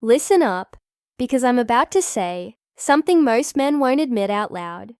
Listen up, because I'm about to say something most men won't admit out loud.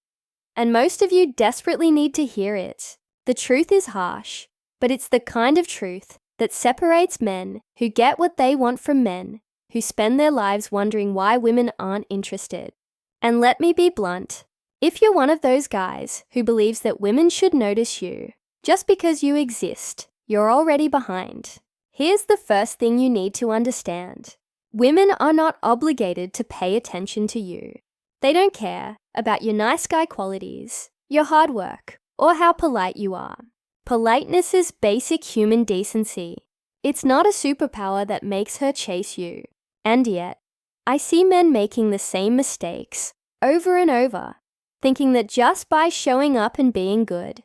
And most of you desperately need to hear it. The truth is harsh, but it's the kind of truth that separates men who get what they want from men who spend their lives wondering why women aren't interested. And let me be blunt. If you're one of those guys who believes that women should notice you just because you exist, you're already behind. Here's the first thing you need to understand. Women are not obligated to pay attention to you. They don't care about your nice guy qualities, your hard work, or how polite you are. Politeness is basic human decency. It's not a superpower that makes her chase you. And yet, I see men making the same mistakes over and over, thinking that just by showing up and being good,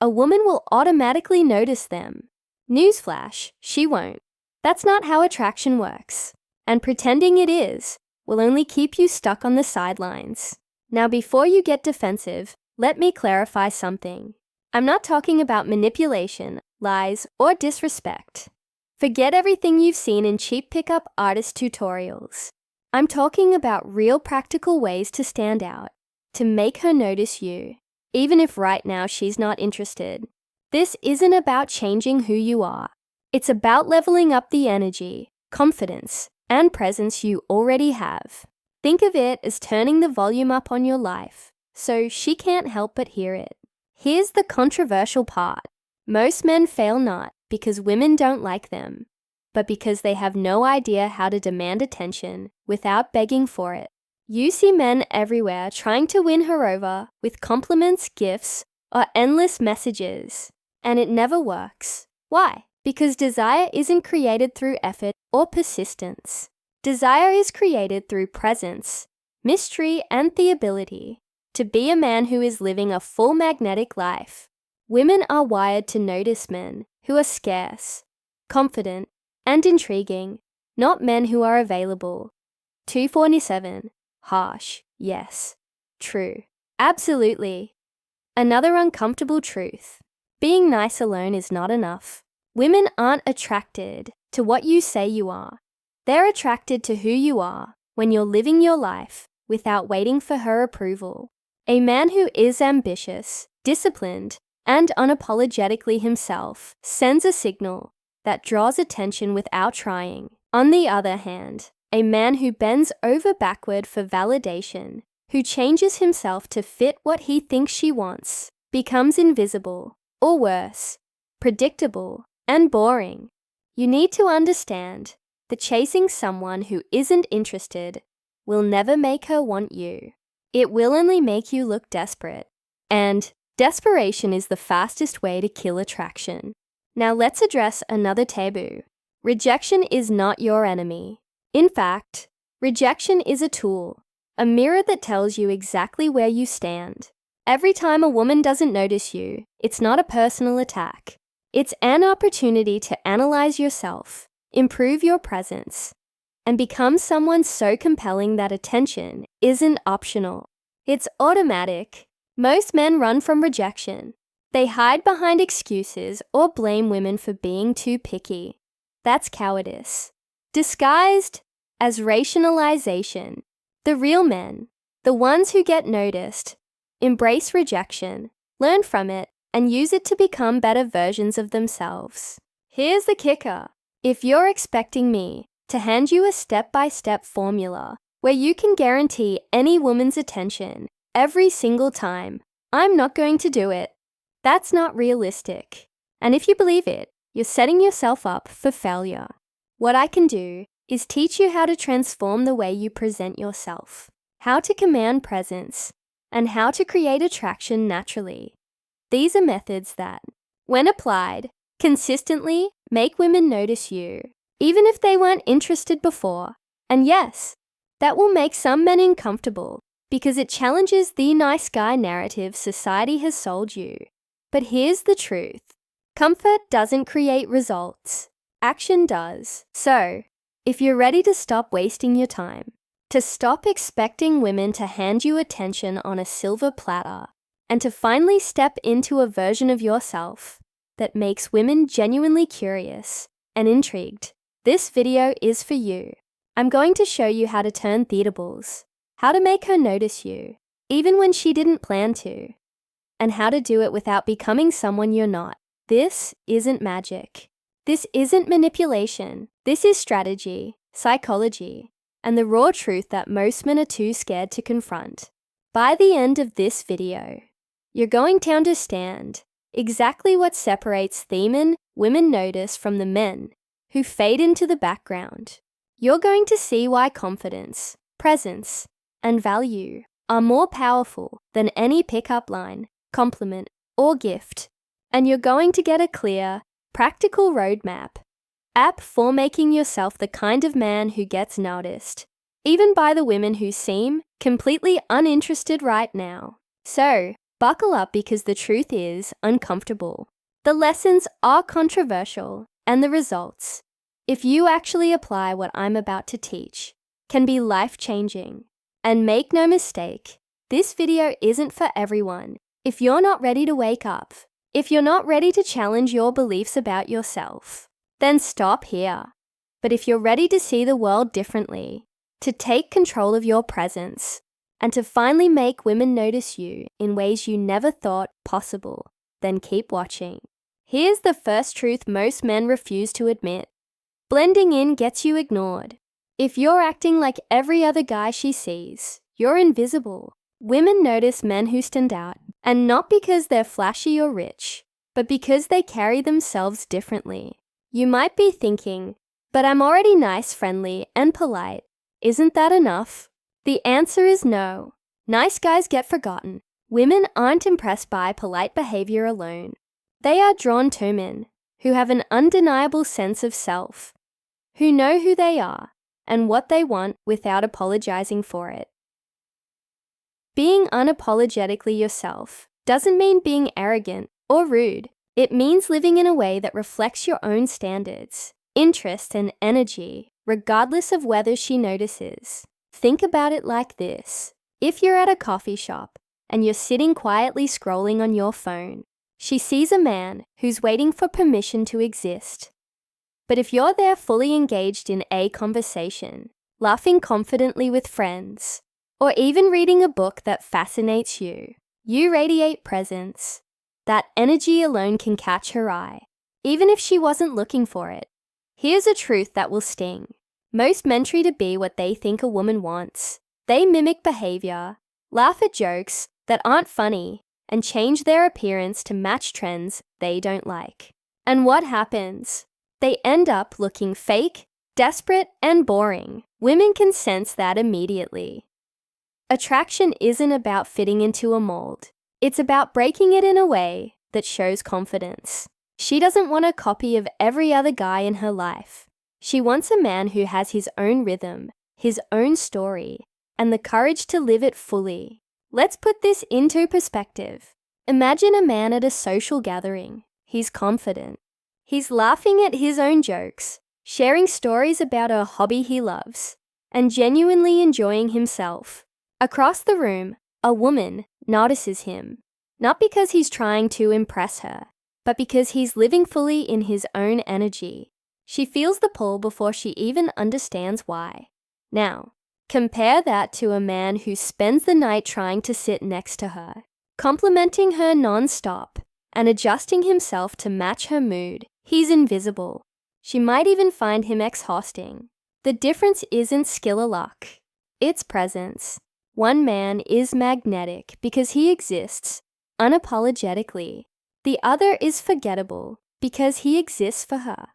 a woman will automatically notice them. Newsflash, she won't. That's not how attraction works. And pretending it is will only keep you stuck on the sidelines. Now, before you get defensive, let me clarify something. I'm not talking about manipulation, lies, or disrespect. Forget everything you've seen in cheap pickup artist tutorials. I'm talking about real practical ways to stand out, to make her notice you, even if right now she's not interested. This isn't about changing who you are. It's about leveling up the energy, confidence, and presence you already have. Think of it as turning the volume up on your life, so she can't help but hear it. Here's the controversial part. Most men fail not because women don't like them, but because they have no idea how to demand attention without begging for it. You see men everywhere trying to win her over with compliments, gifts, or endless messages, and it never works. Why? Because desire isn't created through effort or persistence. Desire is created through presence, mystery, and the ability to be a man who is living a full magnetic life. Women are wired to notice men who are scarce, confident, and intriguing, not men who are available. 247. Harsh. Yes. True. Absolutely. Another uncomfortable truth. Being nice alone is not enough. Women aren't attracted to what you say you are. They're attracted to who you are when you're living your life without waiting for her approval. A man who is ambitious, disciplined, and unapologetically himself sends a signal that draws attention without trying. On the other hand, a man who bends over backward for validation, who changes himself to fit what he thinks she wants, becomes invisible, or worse, predictable and boring. You need to understand that chasing someone who isn't interested will never make her want you. It will only make you look desperate. And desperation is the fastest way to kill attraction. Now let's address another taboo. Rejection is not your enemy. In fact, rejection is a tool, a mirror that tells you exactly where you stand. Every time a woman doesn't notice you, it's not a personal attack. It's an opportunity to analyze yourself, improve your presence, and become someone so compelling that attention isn't optional. It's automatic. Most men run from rejection. They hide behind excuses or blame women for being too picky. That's cowardice, disguised as rationalization. The real men, the ones who get noticed, embrace rejection, learn from it, and use it to become better versions of themselves. Here's the kicker. If you're expecting me to hand you a step-by-step formula where you can guarantee any woman's attention every single time, I'm not going to do it. That's not realistic. And if you believe it, you're setting yourself up for failure. What I can do is teach you how to transform the way you present yourself, how to command presence, and how to create attraction naturally. These are methods that, when applied, consistently make women notice you, even if they weren't interested before. And yes, that will make some men uncomfortable because it challenges the nice guy narrative society has sold you. But here's the truth. Comfort doesn't create results. Action does. So, if you're ready to stop wasting your time, to stop expecting women to hand you attention on a silver platter, and to finally step into a version of yourself that makes women genuinely curious and intrigued, this video is for you. I'm going to show you how to turn theatables, how to make her notice you, even when she didn't plan to, and how to do it without becoming someone you're not. This isn't magic. This isn't manipulation. This is strategy, psychology, and the raw truth that most men are too scared to confront. By the end of this video, you're going to understand exactly what separates themen women notice from the men who fade into the background. You're going to see why confidence, presence, and value are more powerful than any pickup line, compliment, or gift. And you're going to get a clear, practical roadmap app for making yourself the kind of man who gets noticed, even by the women who seem completely uninterested right now. So, buckle up because the truth is uncomfortable. The lessons are controversial, and the results, if you actually apply what I'm about to teach, can be life-changing. And make no mistake, this video isn't for everyone. If you're not ready to wake up, if you're not ready to challenge your beliefs about yourself, then stop here. But if you're ready to see the world differently, to take control of your presence, and to finally make women notice you in ways you never thought possible, then keep watching. Here's the first truth most men refuse to admit. Blending in gets you ignored. If you're acting like every other guy she sees, you're invisible. Women notice men who stand out, and not because they're flashy or rich, but because they carry themselves differently. You might be thinking, but I'm already nice, friendly, and polite. Isn't that enough? The answer is no. Nice guys get forgotten. Women aren't impressed by polite behavior alone. They are drawn to men who have an undeniable sense of self, who know who they are and what they want without apologizing for it. Being unapologetically yourself doesn't mean being arrogant or rude. It means living in a way that reflects your own standards, interests, and energy, regardless of whether she notices. Think about it like this. If you're at a coffee shop and you're sitting quietly scrolling on your phone, she sees a man who's waiting for permission to exist. But if you're there fully engaged in a conversation, laughing confidently with friends, or even reading a book that fascinates you, you radiate presence. That energy alone can catch her eye, even if she wasn't looking for it. Here's a truth that will sting. Most men try to be what they think a woman wants. They mimic behavior, laugh at jokes that aren't funny, and change their appearance to match trends they don't like. And what happens? They end up looking fake, desperate, and boring. Women can sense that immediately. Attraction isn't about fitting into a mold. It's about breaking it in a way that shows confidence. She doesn't want a copy of every other guy in her life. She wants a man who has his own rhythm, his own story, and the courage to live it fully. Let's put this into perspective. Imagine a man at a social gathering. He's confident. He's laughing at his own jokes, sharing stories about a hobby he loves, and genuinely enjoying himself. Across the room, a woman notices him, not because he's trying to impress her, but because he's living fully in his own energy. She feels the pull before she even understands why. Now, compare that to a man who spends the night trying to sit next to her, complimenting her non-stop, and adjusting himself to match her mood. He's invisible. She might even find him exhausting. The difference isn't skill or luck. It's presence. One man is magnetic because he exists unapologetically. The other is forgettable because he exists for her.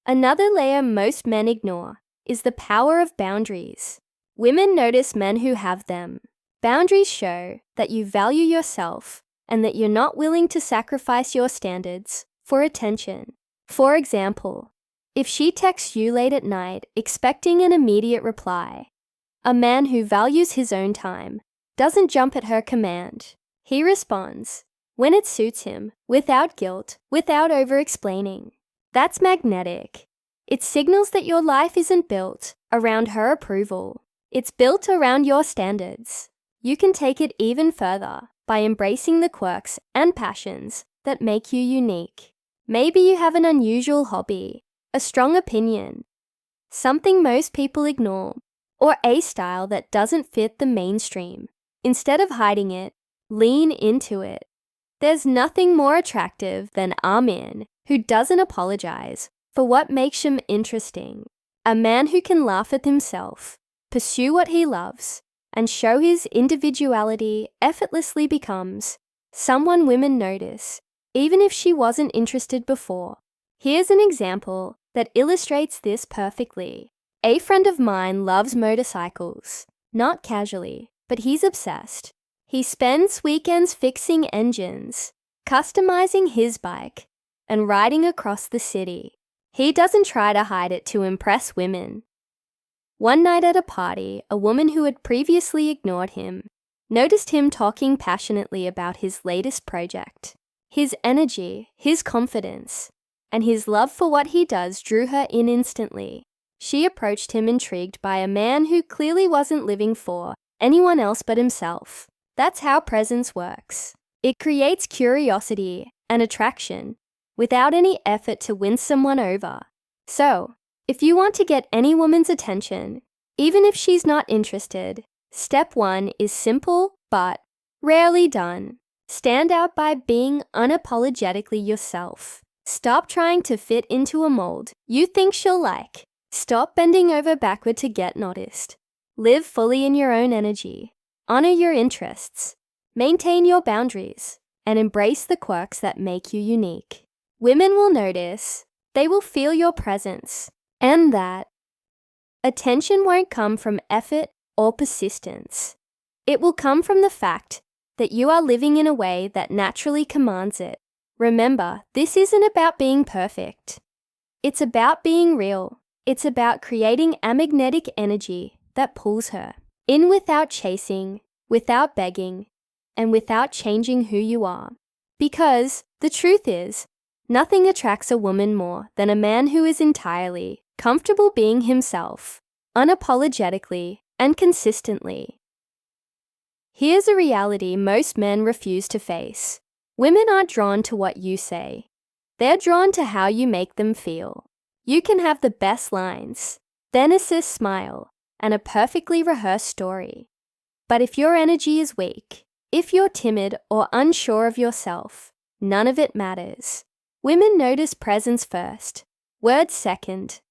Another layer most men ignore is the power of boundaries. Women notice men who have them. Boundaries show that you value yourself and that you're not willing to sacrifice your standards for attention. For example, if she texts you late at night expecting an immediate reply, a man who values his own time doesn't jump at her command. He responds when it suits him, without guilt, without over-explaining. That's magnetic. It signals that your life isn't built around her approval. It's built around your standards. You can take it even further by embracing the quirks and passions that make you unique. Maybe you have an unusual hobby, a strong opinion, something most people ignore, or a style that doesn't fit the mainstream. Instead of hiding it, lean into it. There's nothing more attractive than a man who doesn't apologize for what makes him interesting. A man who can laugh at himself, pursue what he loves, and show his individuality effortlessly becomes someone women notice, even if she wasn't interested before. Here's an example that illustrates this perfectly. A friend of mine loves motorcycles, not casually, but he's obsessed. He spends weekends fixing engines, customizing his bike, and riding across the city. He doesn't try to hide it to impress women. One night at a party, a woman who had previously ignored him noticed him talking passionately about his latest project. His energy, his confidence, and his love for what he does drew her in instantly. She approached him intrigued by a man who clearly wasn't living for anyone else but himself. That's how presence works. It creates curiosity and attraction without any effort to win someone over. So, if you want to get any woman's attention, even if she's not interested, step 1 is simple but rarely done. Stand out by being unapologetically yourself. Stop trying to fit into a mold you think she'll like. Stop bending over backward to get noticed. Live fully in your own energy. Honor your interests. Maintain your boundaries. And embrace the quirks that make you unique. Women will notice. They will feel your presence. And that attention won't come from effort or persistence. It will come from the fact that you are living in a way that naturally commands it. Remember, this isn't about being perfect. It's about being real. It's about creating a magnetic energy that pulls her in without chasing, without begging, and without changing who you are. Because the truth is, nothing attracts a woman more than a man who is entirely comfortable being himself, unapologetically and consistently. Here's a reality most men refuse to face. Women aren't drawn to what you say. They're drawn to how you make them feel. You can have the best lines, then a cis smile, and a perfectly rehearsed story. But if your energy is weak, if you're timid or unsure of yourself, none of it matters. Women notice presence first, words second.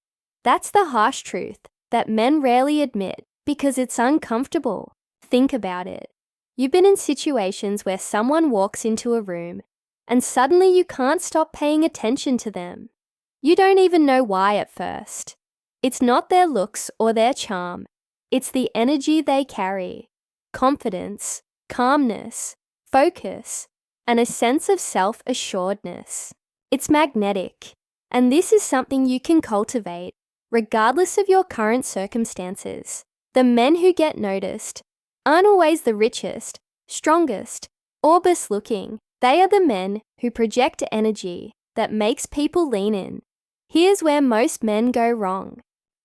That's the harsh truth that men rarely admit because it's uncomfortable. Think about it. You've been in situations where someone walks into a room and suddenly you can't stop paying attention to them. You don't even know why at first. It's not their looks or their charm. It's the energy they carry. Confidence, calmness, focus, and a sense of self-assuredness. It's magnetic, and this is something you can cultivate regardless of your current circumstances. The men who get noticed aren't always the richest, strongest, or best looking. They are the men who project energy that makes people lean in. Here's where most men go wrong.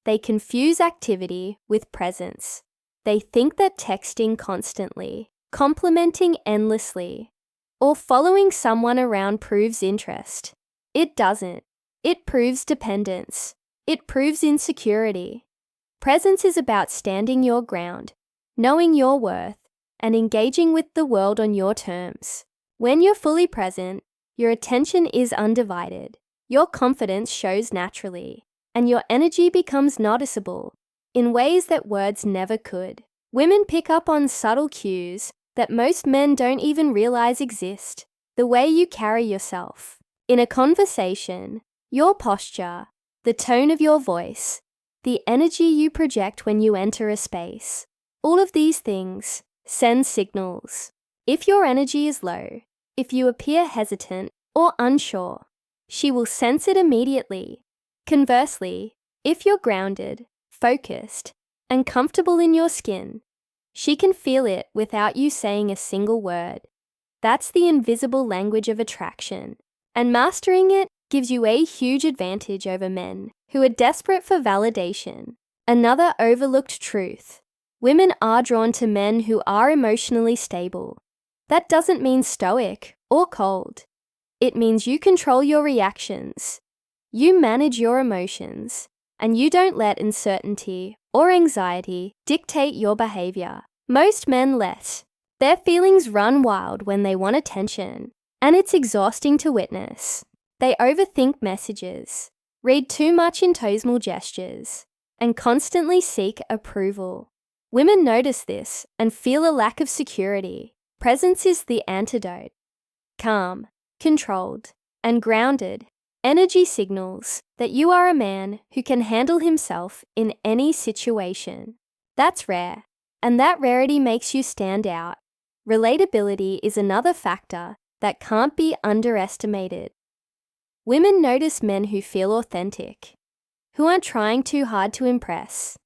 They confuse activity with presence. They think that texting constantly, complimenting endlessly, or following someone around proves interest. It doesn't. It proves dependence. It proves insecurity. Presence is about standing your ground, knowing your worth, and engaging with the world on your terms. When you're fully present, your attention is undivided, your confidence shows naturally, and your energy becomes noticeable in ways that words never could. Women pick up on subtle cues that most men don't even realize exist. The way you carry yourself in a conversation, your posture, the tone of your voice, the energy you project when you enter a space. All of these things send signals. If your energy is low, if you appear hesitant or unsure, she will sense it immediately. Conversely, if you're grounded, focused, and comfortable in your skin, she can feel it without you saying a single word. That's the invisible language of attraction, and mastering it gives you a huge advantage over men who are desperate for validation. Another overlooked truth: women are drawn to men who are emotionally stable. That doesn't mean stoic or cold. It means you control your reactions. You manage your emotions, and you don't let uncertainty or anxiety dictate your behavior. Most men let their feelings run wild when they want attention, and it's exhausting to witness. They overthink messages, read too much intonal gestures, and constantly seek approval. Women notice this and feel a lack of security. Presence is the antidote. Calm, controlled, and grounded energy signals that you are a man who can handle himself in any situation. That's rare, and that rarity makes you stand out. Relatability is another factor that can't be underestimated. Women notice men who feel authentic, who aren't trying too hard to impress,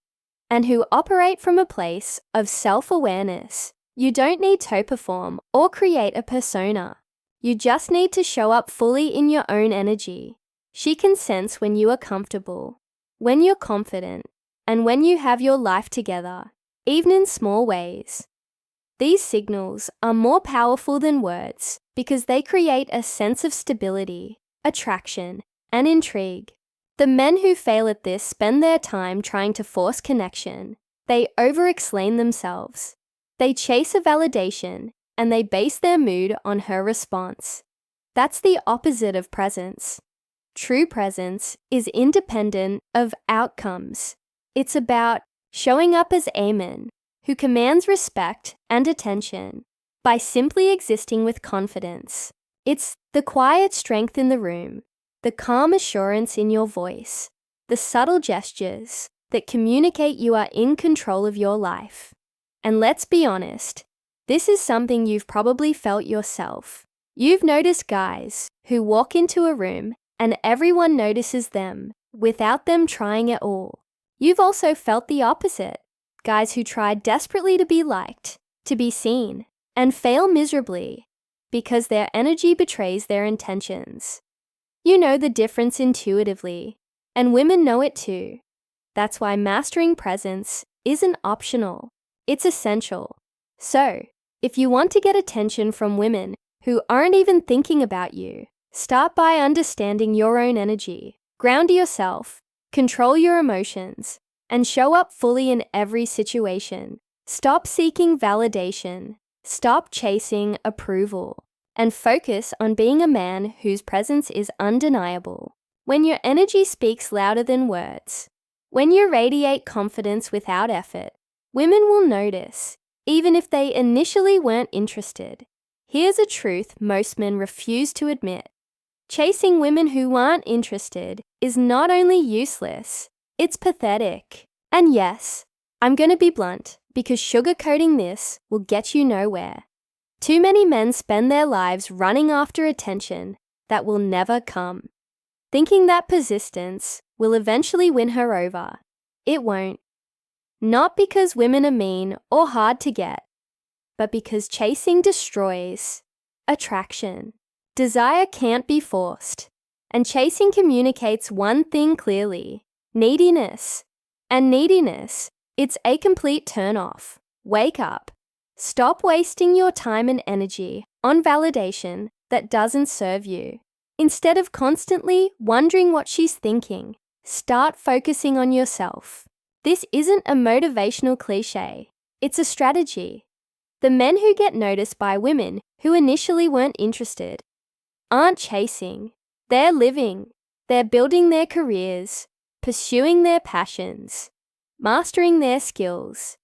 and who operate from a place of self-awareness. You don't need to perform or create a persona. You just need to show up fully in your own energy. She can sense when you are comfortable, when you're confident, and when you have your life together, even in small ways. These signals are more powerful than words because they create a sense of stability, attraction, and intrigue. The men who fail at this spend their time trying to force connection. They over-explain themselves. They chase a validation, and they base their mood on her response. That's the opposite of presence. True presence is independent of outcomes. It's about showing up as a man who commands respect and attention by simply existing with confidence. It's the quiet strength in the room, the calm assurance in your voice, the subtle gestures that communicate you are in control of your life. And let's be honest, this is something you've probably felt yourself. You've noticed guys who walk into a room and everyone notices them without them trying at all. You've also felt the opposite. Guys who try desperately to be liked, to be seen, and fail miserably because their energy betrays their intentions. You know the difference intuitively, and women know it too. That's why mastering presence isn't optional, it's essential. So, if you want to get attention from women who aren't even thinking about you, start by understanding your own energy, ground yourself, control your emotions, and show up fully in every situation. Stop seeking validation, stop chasing approval, and focus on being a man whose presence is undeniable. When your energy speaks louder than words, when you radiate confidence without effort, women will notice, even if they initially weren't interested. Here's a truth most men refuse to admit. Chasing women who aren't interested is not only useless, it's pathetic. And yes, I'm going to be blunt, because sugarcoating this will get you nowhere. Too many men spend their lives running after attention that will never come, thinking that persistence will eventually win her over. It won't. Not because women are mean or hard to get, but because chasing destroys attraction. Desire can't be forced, and chasing communicates one thing clearly: neediness. And neediness, it's a complete turn-off. Wake up. Stop wasting your time and energy on validation that doesn't serve you. Instead of constantly wondering what she's thinking, start focusing on yourself. This isn't a motivational cliche, it's a strategy. The men who get noticed by women who initially weren't interested aren't chasing, they're living. They're building their careers, pursuing their passions, mastering their skills,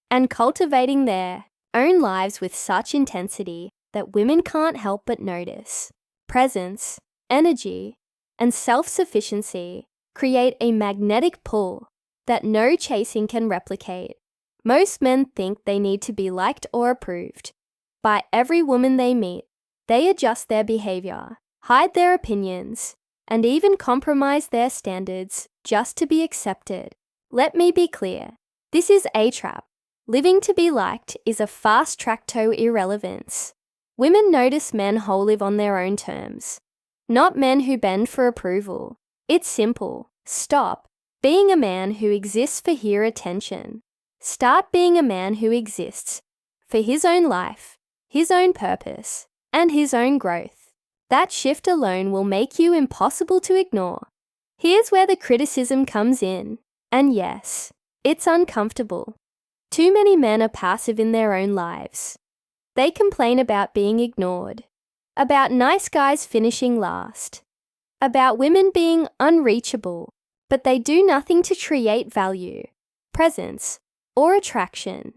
and cultivating their own lives with such intensity that women can't help but notice. Presence, energy, and self-sufficiency create a magnetic pull that no chasing can replicate. Most men think they need to be liked or approved by every woman they meet. They adjust their behavior, hide their opinions, and even compromise their standards just to be accepted. Let me be clear, this is a trap. Living to be liked is a fast track to irrelevance. Women notice men who live on their own terms, not men who bend for approval. It's simple. Stop being a man who exists for her attention. Start being a man who exists for his own life, his own purpose, and his own growth. That shift alone will make you impossible to ignore. Here's where the criticism comes in. And yes, it's uncomfortable. Too many men are passive in their own lives. They complain about being ignored, about nice guys finishing last, about women being unreachable, but they do nothing to create value, presence, or attraction.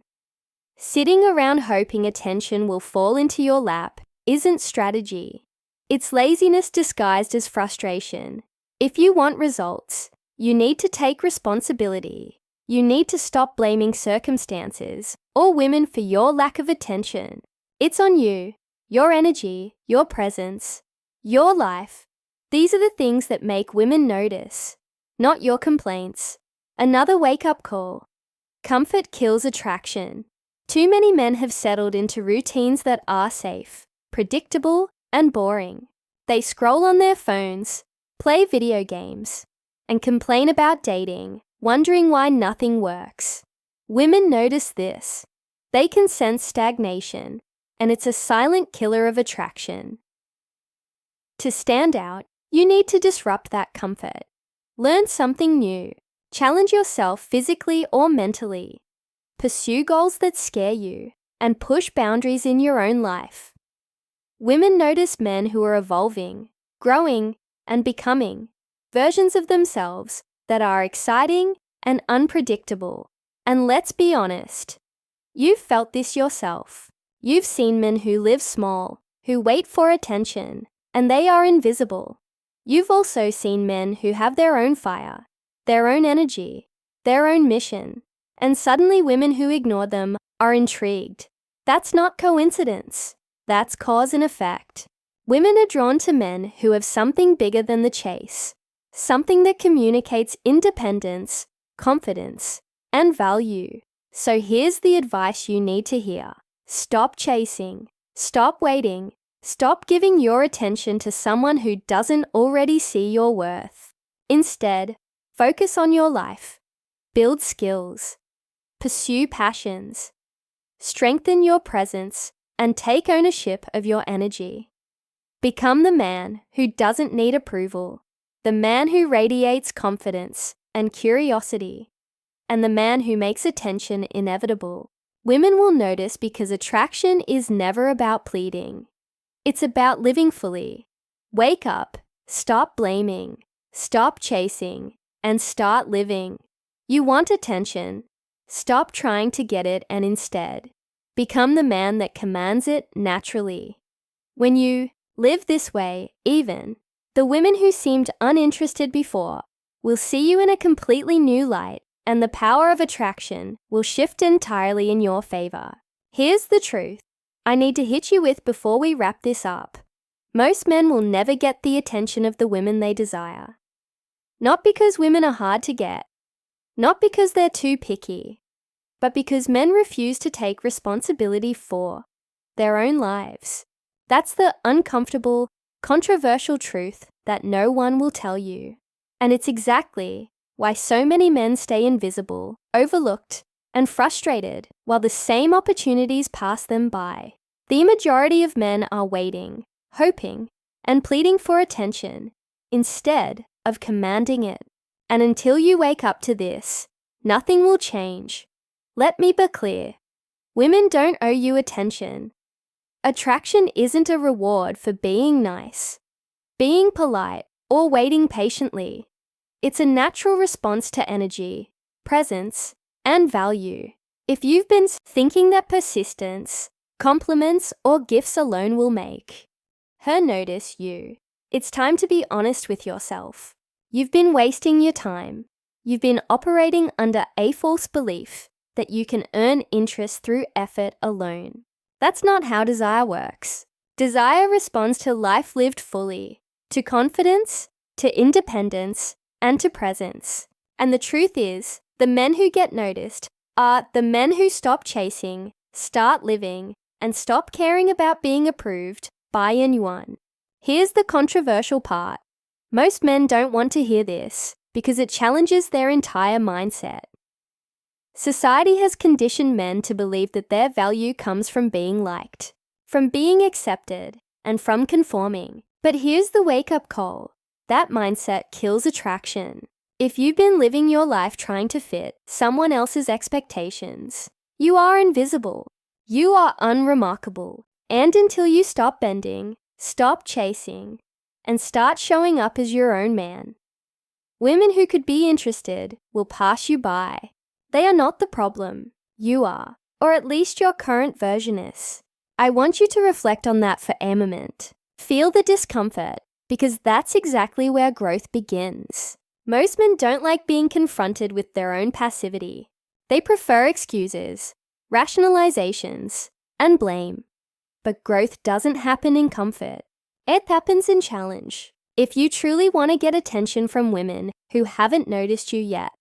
Sitting around hoping attention will fall into your lap isn't strategy. It's laziness disguised as frustration. If you want results, you need to take responsibility. You need to stop blaming circumstances or women for your lack of attention. It's on you, your energy, your presence, your life. These are the things that make women notice, not your complaints. Another wake-up call. Comfort kills attraction. Too many men have settled into routines that are safe, predictable, and boring. They scroll on their phones, play video games, and complain about dating, wondering why nothing works. Women notice this. They can sense stagnation, and it's a silent killer of attraction. To stand out, you need to disrupt that comfort. Learn something new. Challenge yourself physically or mentally. Pursue goals that scare you, and push boundaries in your own life. Women notice men who are evolving, growing, and becoming versions of themselves that are exciting and unpredictable. And let's be honest, you've felt this yourself. You've seen men who live small, who wait for attention, and they are invisible. You've also seen men who have their own fire, their own energy, their own mission, and suddenly women who ignore them are intrigued. That's not coincidence. That's cause and effect. Women are drawn to men who have something bigger than the chase, something that communicates independence, confidence, and value. So here's the advice you need to hear. Stop chasing. Stop waiting. Stop giving your attention to someone who doesn't already see your worth. Instead, focus on your life. Build skills. Pursue passions. Strengthen your presence and take ownership of your energy. Become the man who doesn't need approval, the man who radiates confidence and curiosity, and the man who makes attention inevitable. Women will notice because attraction is never about pleading. It's about living fully. Wake up, stop blaming, stop chasing, and start living. You want attention? Stop trying to get it and instead, become the man that commands it naturally. When you live this way, even the women who seemed uninterested before will see you in a completely new light, and the power of attraction will shift entirely in your favor. Here's the truth I need to hit you with before we wrap this up. Most men will never get the attention of the women they desire. Not because women are hard to get, not because they're too picky, but because men refuse to take responsibility for their own lives. That's the uncomfortable, controversial truth that no one will tell you. And it's exactly why so many men stay invisible, overlooked, and frustrated while the same opportunities pass them by. The majority of men are waiting, hoping, and pleading for attention instead of commanding it. And until you wake up to this, nothing will change. Let me be clear. Women don't owe you attention. Attraction isn't a reward for being nice, being polite, or waiting patiently. It's a natural response to energy, presence, and value. If you've been thinking that persistence, compliments, or gifts alone will make her notice you, it's time to be honest with yourself. You've been wasting your time. You've been operating under a false belief that you can earn interest through effort alone. That's not how desire works. Desire responds to life lived fully, to confidence, to independence, and to presence. And the truth is, the men who get noticed are the men who stop chasing, start living, and stop caring about being approved by anyone. Here's the controversial part. Most men don't want to hear this because it challenges their entire mindset. Society has conditioned men to believe that their value comes from being liked, from being accepted, and from conforming. But here's the wake-up call. That mindset kills attraction. If you've been living your life trying to fit someone else's expectations, you are invisible. You are unremarkable. And until you stop bending, stop chasing, and start showing up as your own man, women who could be interested will pass you by. They are not the problem. You are, or at least your current version is. I want you to reflect on that for a moment. Feel the discomfort, because that's exactly where growth begins. Most men don't like being confronted with their own passivity. They prefer excuses, rationalizations, and blame. But growth doesn't happen in comfort. It happens in challenge. If you truly want to get attention from women who haven't noticed you yet,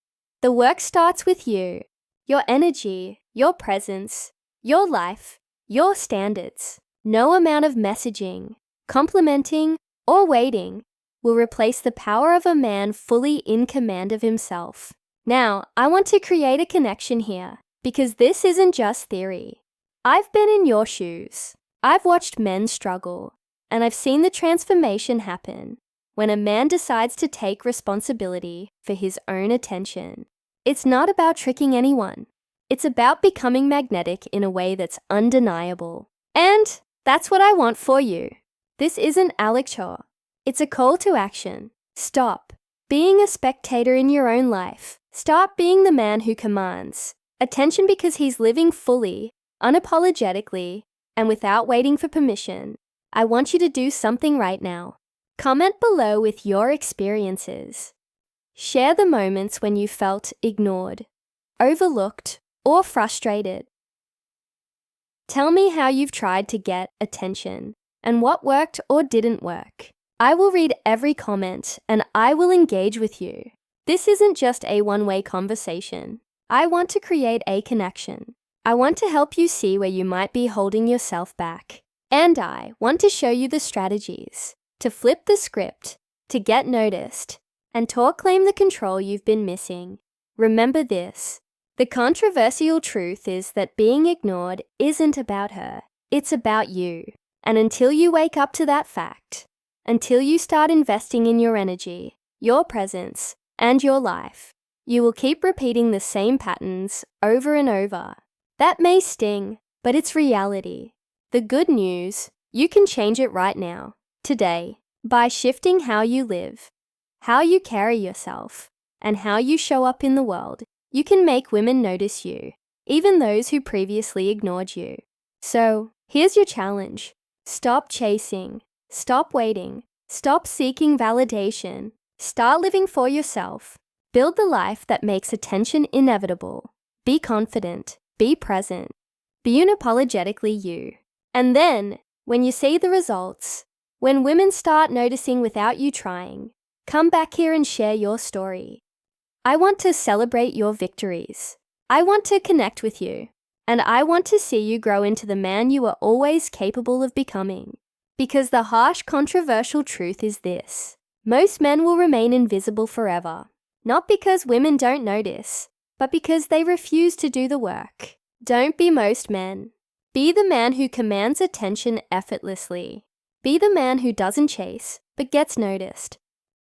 the work starts with you. Your energy, your presence, your life, your standards. No amount of messaging, complimenting, or waiting will replace the power of a man fully in command of himself. Now, I want to create a connection here, because this isn't just theory. I've been in your shoes. I've watched men struggle, and I've seen the transformation happen when a man decides to take responsibility for his own attention. It's not about tricking anyone. It's about becoming magnetic in a way that's undeniable. And that's what I want for you. This isn't a lecture. It's a call to action. Stop being a spectator in your own life. Start being the man who commands attention because he's living fully, unapologetically, and without waiting for permission. I want you to do something right now. Comment below with your experiences. Share the moments when you felt ignored, overlooked, or frustrated. Tell me how you've tried to get attention and what worked or didn't work. I will read every comment and I will engage with you. This isn't just a one-way conversation. I want to create a connection. I want to help you see where you might be holding yourself back. And I want to show you the strategies to flip the script, to get noticed, and to claim the control you've been missing. Remember this. The controversial truth is that being ignored isn't about her. It's about you. And until you wake up to that fact, until you start investing in your energy, your presence, and your life, you will keep repeating the same patterns over and over. That may sting, but it's reality. The good news, you can change it right now, today, by shifting how you live, how you carry yourself, and how you show up in the world. You can make women notice you, even those who previously ignored you. So, here's your challenge. Stop chasing. Stop waiting. Stop seeking validation. Start living for yourself. Build the life that makes attention inevitable. Be confident. Be present. Be unapologetically you. And then, when you see the results, when women start noticing without you trying, come back here and share your story. I want to celebrate your victories. I want to connect with you. And I want to see you grow into the man you are always capable of becoming. Because the harsh, controversial truth is this. Most men will remain invisible forever. Not because women don't notice, but because they refuse to do the work. Don't be most men. Be the man who commands attention effortlessly. Be the man who doesn't chase, but gets noticed.